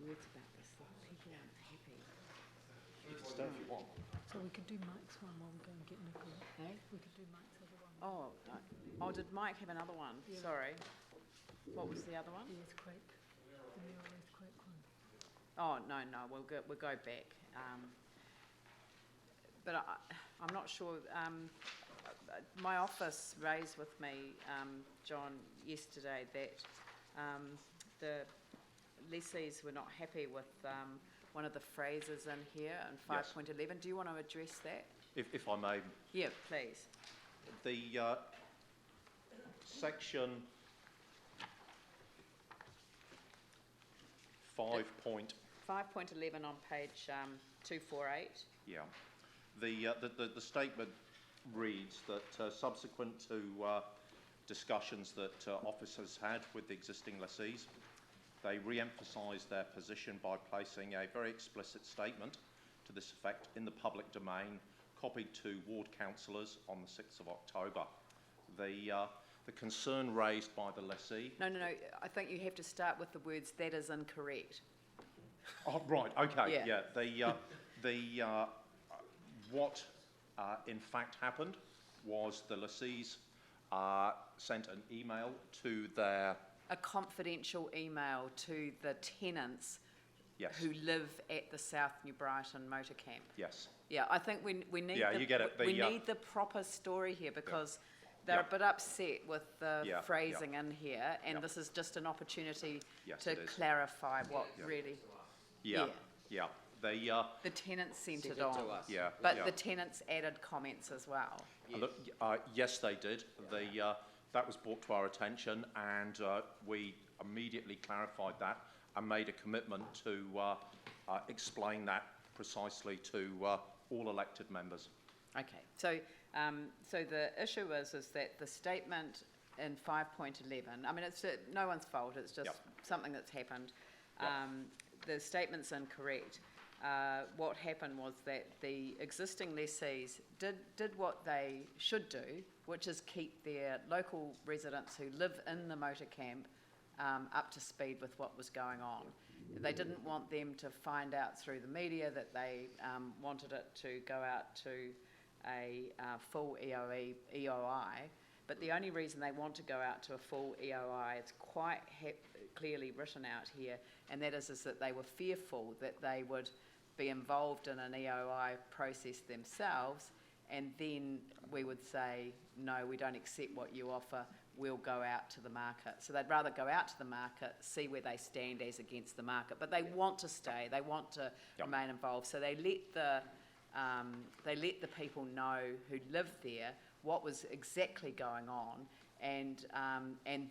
words about this, like people aren't happy. You can stay if you want. So we could do Mike's one while we go and get Nicola. Hey? We could do Mike's other one. Oh, did Mike have another one? Yeah. Sorry. What was the other one? The earthquake, the Muir earthquake one. Oh, no, we'll go back. But I'm not sure. My office raised with me, John, yesterday that the lessees were not happy with one of the phrases in here in 5.11. Do you want to address that? If I may. Yeah, please. The section 5.11 on page 248. Yeah. The statement reads that subsequent to discussions that officers had with the existing lessees, they re-emphasised their position by placing a very explicit statement to this effect in the public domain, copied to ward councillors on the 6th of October. The concern raised by the lessee... No, I think you have to start with the words, that is incorrect. Oh, right, okay, Yeah. What in fact happened was the lessees sent an email to their... A confidential email to the tenants who live at the South New Brighton motor camp. Yes. Yeah, I think we need you get it. We need the proper story here because they're a bit upset with the phrasing in here, and this is just an opportunity to clarify what really... The tenants sent it on, but the tenants added comments as well. Yes, they did. That was brought to our attention, and we immediately clarified that and made a commitment to explain that precisely to all elected members. Okay, so the issue is that the statement in 5.11, I mean, it's no one's fault, it's just something that's happened. The statement's incorrect. What happened was that the existing lessees did what they should do, which is keep their local residents who live in the motor camp up to speed with what was going on. They didn't want them to find out through the media that they wanted it to go out to a full EOI, but the only reason they want to go out to a full EOI, it's quite clearly written out here, and that is that they were fearful that they would be involved in an EOI process themselves, and then we would say, no, we don't accept what you offer, we'll go out to the market. So they'd rather go out to the market, see where they stand as against the market, but they want to stay, they want to remain involved. So they let the people know who live there what was exactly going on, and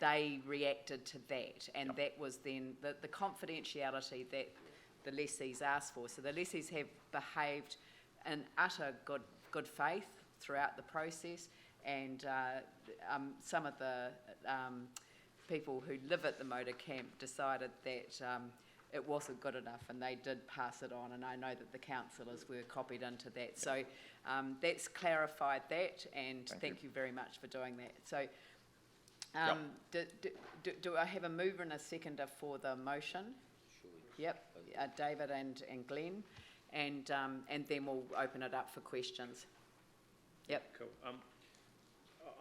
they reacted to that, and that was then the confidentiality that the lessees asked for. So the lessees have behaved in utter good faith throughout the process, and some of the people who live at the motor camp decided that it wasn't good enough, and they did pass it on, and I know that the councillors were copied into that. So that's clarified that, and thank you very much for doing that. So do I have a mover and a seconder for the motion? Yep, David and Glenn, and then we'll open it up for questions. Yep. Cool.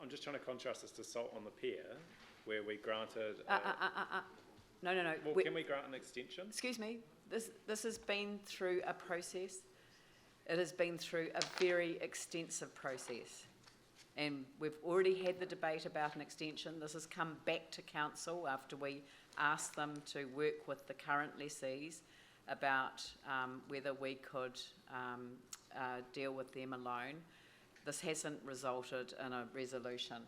I'm just trying to contrast this to Salt on the Pier, where we granted... No. Well, can we grant an extension? Excuse me. This has been through a process. It has been through a very extensive process. And we've already had the debate about an extension. This has come back to council after we asked them to work with the current lessees about whether we could deal with them alone. This hasn't resulted in a resolution.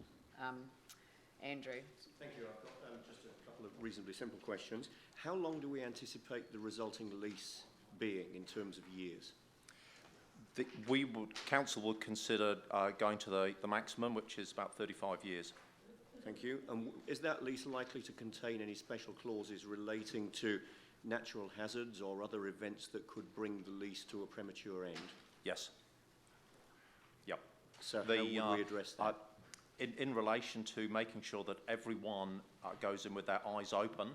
Andrew. Thank you. I've got just a couple of reasonably simple questions. How long do we anticipate the resulting lease being in terms of years? Council would consider going to the maximum, which is about 35 years. Thank you. And is that lease likely to contain any special clauses relating to natural hazards or other events that could bring the lease to a premature end? Yes. Yep. So how would we address that? In relation to making sure that everyone goes in with their eyes open,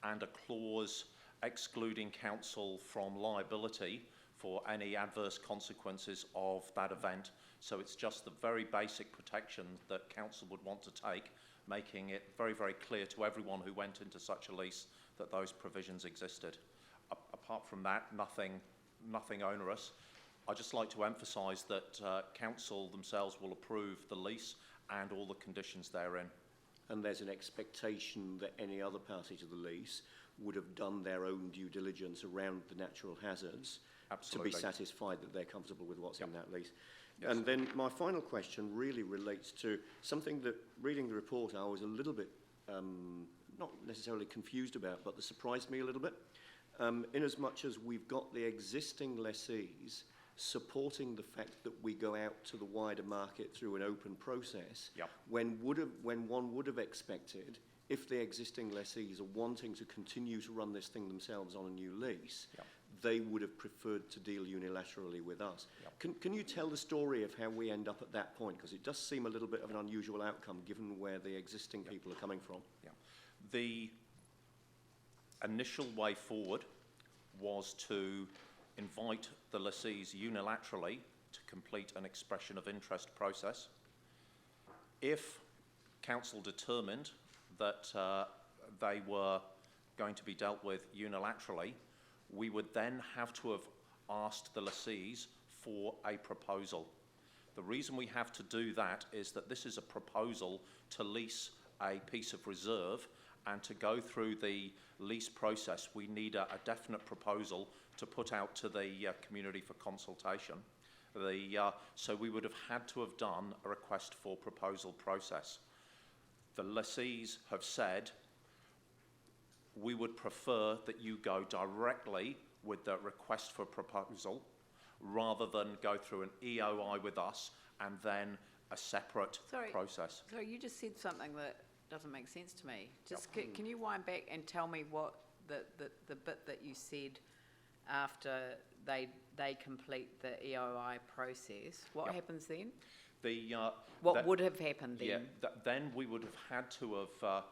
and a clause excluding council from liability for any adverse consequences of that event. So it's just the very basic protection that council would want to take, making it very, very clear to everyone who went into such a lease that those provisions existed. Apart from that, nothing onerous. I'd just like to emphasise that council themselves will approve the lease and all the conditions therein. And there's an expectation that any other party to the lease would have done their own due diligence around the natural hazards. Absolutely. To be satisfied that they're comfortable with what's in that lease. Yes. And then my final question really relates to something that, reading the report, I was a little bit, not necessarily confused about, but that surprised me a little bit. In as much as we've got the existing lessees supporting the fact that we go out to the wider market through an open process, Yep. when one would have expected, if the existing lessees are wanting to continue to run this thing themselves on a new lease, Yep. they would have preferred to deal unilaterally with us. Yep. Can you tell the story of how we end up at that point? Because it does seem a little bit of an unusual outcome given where the existing people are coming from. Yeah. The initial way forward was to invite the lessees unilaterally to complete an expression of interest process. If council determined that they were going to be dealt with unilaterally, we would then have to have asked the lessees for a proposal. The reason we have to do that is that this is a proposal to lease a piece of reserve, and to go through the lease process we need a definite proposal to put out to the community for consultation. So we would have had to have done a request for proposal process. The lessees have said, we would prefer that you go directly with the request for proposal rather than go through an EOI with us and then a separate process. Sorry, you just said something that doesn't make sense to me. Just can you wind back and tell me what the bit that you said after they complete the EOI process? What happens then? What would have happened then? Yeah, then we would have had to have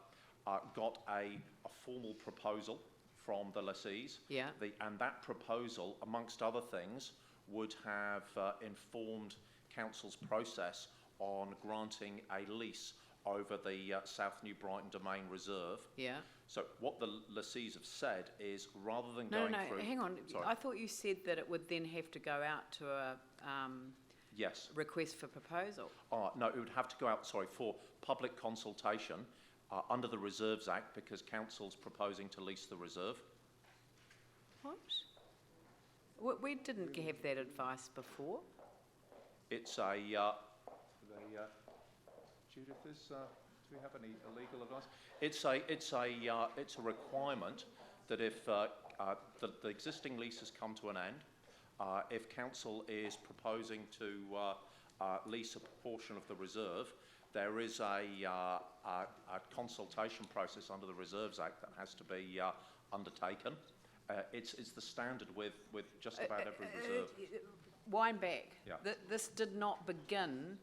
got a formal proposal from the lessees. Yeah. And that proposal, amongst other things, would have informed council's process on granting a lease over the South New Brighton Domain Reserve. Yeah. So what the lessees have said is, rather than going through... No, hang on. Sorry. I thought you said that it would then have to go out to a Yes. request for proposal. No, it would have to go out, for public consultation under the Reserves Act, because council's proposing to lease the reserve. What? We didn't have that advice before. It's a... Judith, do we have any legal advice? It's a requirement that if the existing lease has come to an end, if council is proposing to lease a proportion of the reserve, there is a consultation process under the Reserves Act that has to be undertaken. It's the standard with just about every reserve. Wind back. Yeah. This did not begin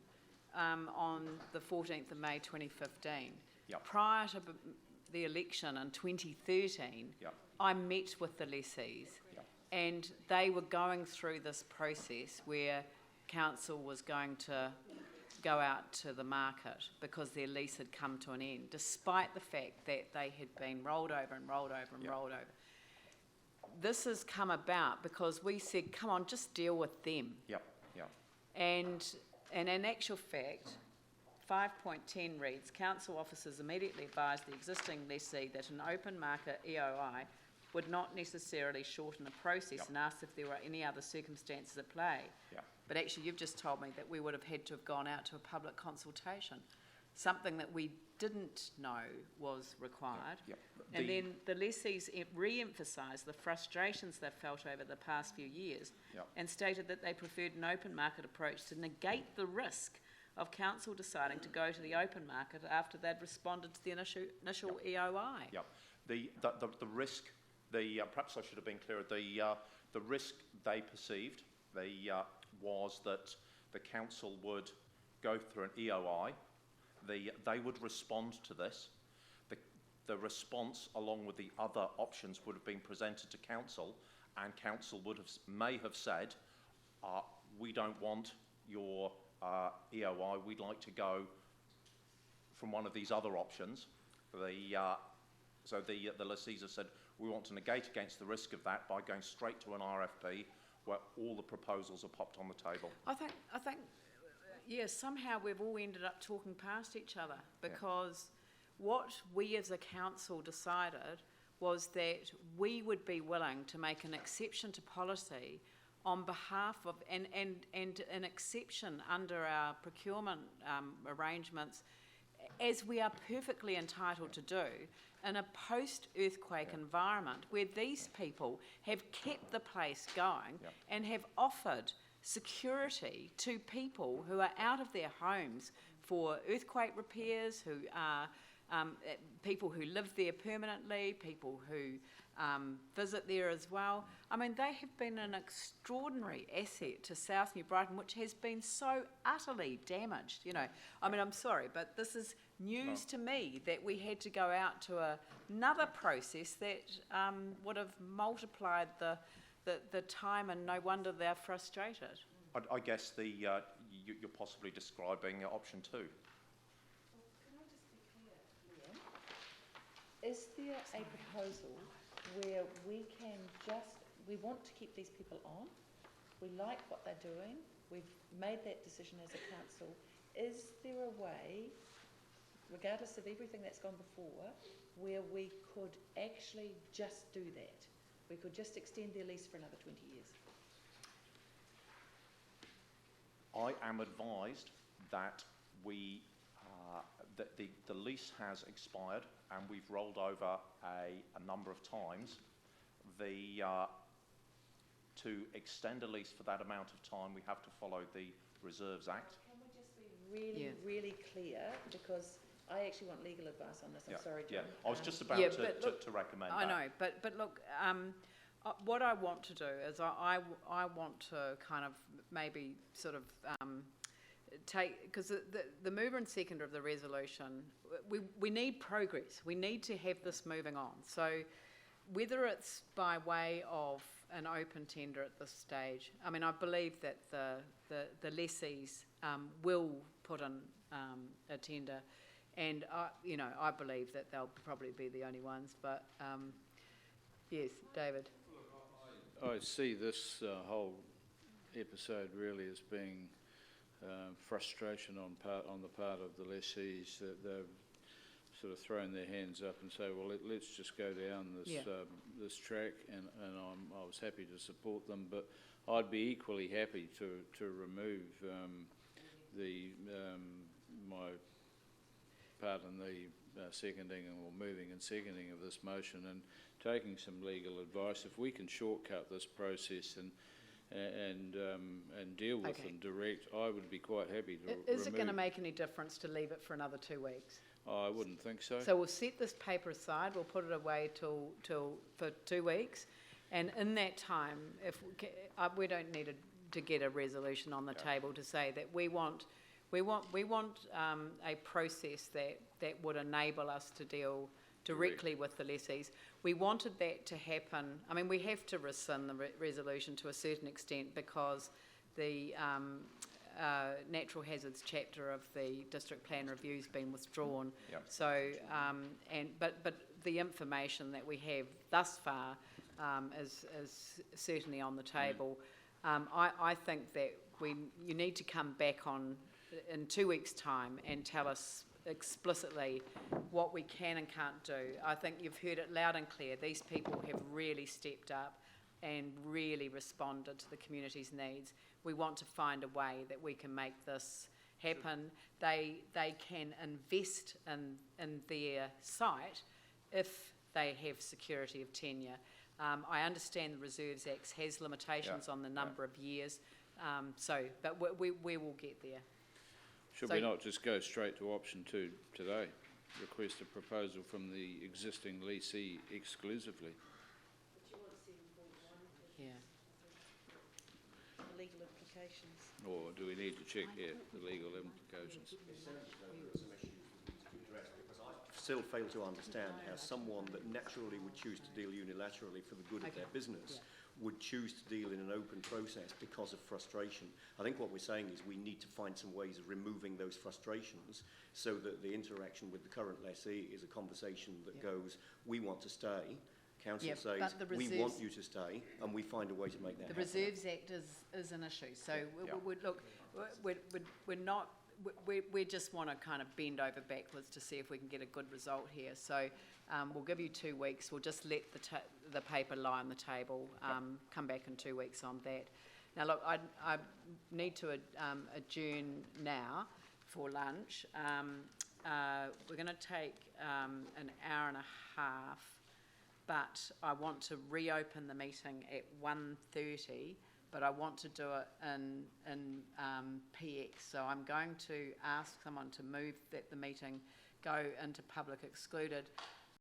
on the 14th of May 2015. Yep. Prior to the election in 2013, Yep. I met with the lessees, Yep. and they were going through this process where council was going to go out to the market because their lease had come to an end, despite the fact that they had been rolled over and rolled over and Yep. rolled over. This has come about because we said, come on, just deal with them. Yep, yep. And in actual fact, 5.10 reads, council officers immediately advised the existing lessee that an open market EOI would not necessarily shorten the process, Yep. and asked if there were any other circumstances at play. Yep. But actually, you've just told me that we would have had to have gone out to a public consultation, something that we didn't know was required. Yep. And then the lessees re-emphasised the frustrations they've felt over the past few years, Yep. and stated that they preferred an open market approach to negate the risk of council deciding to go to the open market after they'd responded to the initial EOI. Yep. The risk, perhaps I should have been clearer, the risk they perceived was that the council would go through an EOI, they would respond to this, the response, along with the other options, would have been presented to council, and council may have said, we don't want your EOI, we'd like to go from one of these other options. So the lessees have said, we want to negate against the risk of that by going straight to an RFP where all the proposals are popped on the table. I think, yeah, somehow we've all ended up talking past each other, because what we as a council decided was that we would be willing to make an exception to policy on behalf of, and an exception under our procurement arrangements, as we are perfectly entitled to do, in a post-earthquake environment where these people have kept the place going and have offered security to people who are out of their homes for earthquake repairs, who are people who live there permanently, people who visit there as well. I mean, they have been an extraordinary asset to South New Brighton, which has been so utterly damaged, you know. I mean, I'm sorry, but this is news to me that we had to go out to another process that would have multiplied the time, and no wonder they're frustrated. I guess you're possibly describing option 2. Is there a proposal where we want to keep these people on, we like what they're doing, we've made that decision as a council, is there a way, regardless of everything that's gone before, where we could actually just do that? We could just extend their lease for another 20 years. I am advised that that the lease has expired, and we've rolled over a number of times. To extend a lease for that amount of time, we have to follow the Reserves Act. Can we just be really clear, because I actually want legal advice on this. I'm sorry, John. Yeah, I was just about to recommend that. I know, but look, what I want to do is I want to kind of maybe sort of take, because the mover and seconder of the resolution, we need progress. We need to have this moving on. So whether it's by way of an open tender at this stage, I mean, I believe that the lessees will put in a tender, and I believe that they'll probably be the only ones. But yes, David. I see this whole episode really as being frustration on the part of the lessees, that they've sort of thrown their hands up and say, well, let's just go down this this track, and I was happy to support them, but I'd be equally happy to remove my part in the seconding or moving and seconding of this motion, and taking some legal advice. If we can shortcut this process and deal with them direct, I would be quite happy to remove. Is it going to make any difference to leave it for another 2 weeks? I wouldn't think so. So we'll set this paper aside, we'll put it away for 2 weeks, and in that time, if we don't need to get a resolution on the table to say that we want a process that would enable us to deal directly with the lessees. We wanted that to happen. I mean, we have to rescind the resolution to a certain extent, because the natural hazards chapter of the district plan review's been withdrawn. Yep. So, but the information that we have thus far is certainly on the table. I think that you need to come back on in 2 weeks' time and tell us explicitly what we can and can't do. I think you've heard it loud and clear. These people have really stepped up and really responded to the community's needs. We want to find a way that we can make this happen. They can invest in their site if they have security of tenure. I understand the Reserves Act has limitations on the number of years, but we will get there. Should we not just go straight to option 2 today? Request a proposal from the existing lessee exclusively. Yeah. The legal implications. Or do we need to check the legal implications? still fail to understand how someone that naturally would choose to deal unilaterally for the good of Okay. their business Yeah. would choose to deal in an open process because of frustration. I think what we're saying is we need to find some ways of removing those frustrations so that the interaction with the current lessee is a conversation that Yeah. goes, we want to stay, council Yeah, says, but the we want reserves- you to stay, and we find a way to make that The happen. Reserves Act is an issue, so Yeah. look, we're not, we just want to kind of bend over backwards to see if we can get a good result here. So we'll give you 2 weeks, we'll just let the paper lie on the table, come back in 2 weeks on that. Now look, I need to adjourn now for lunch. We're going to take an hour and a half, but I want to reopen the meeting at 1:30, but I want to do it in PX. So I'm going to ask someone to move that the meeting go into public excluded.